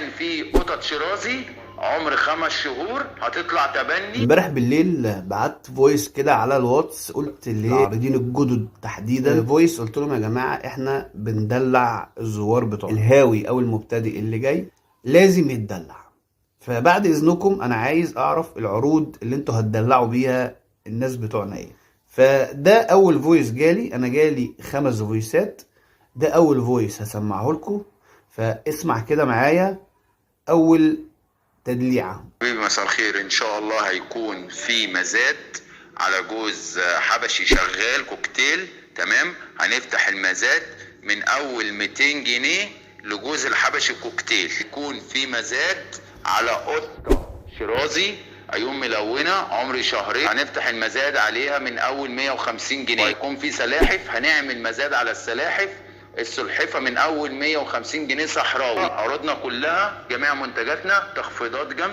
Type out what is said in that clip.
كمان في قطط شيرازي عمر 5 شهور هتطلع تبني. امبارح بالليل بعت فويس كده على الواتس، قلت للعارضين الجدد تحديدا فويس، قلت لهم يا جماعه احنا بندلع الزوار بتوعنا، الهاوي او المبتدئ اللي جاي لازم يتدلع. فبعد اذنكم انا عايز اعرف العروض اللي انتوا هتدلعوا بيها الناس بتوعنا ايه. فده اول فويس جالي، انا جالي 5 فويسات، ده اول فويس هسمعه لكم، فاسمع كده معايا اول تدليعه. حبيبي مساء الخير، ان شاء الله هيكون في مزاد على جوز حبشي شغال كوكتيل. تمام، هنفتح المزاد من اول 200 جنيه لجوز الحبشي كوكتيل. يكون في مزاد على قطة شيرازي عيون ملونة عمر شهرين، هنفتح المزاد عليها من اول 150 جنيه. وهيكون في سلاحف، هنعمل مزاد على السلاحف. السلحفة من اول 150 جنيه صحراوي. عروضنا كلها جميع منتجاتنا تخفيضات جامدة.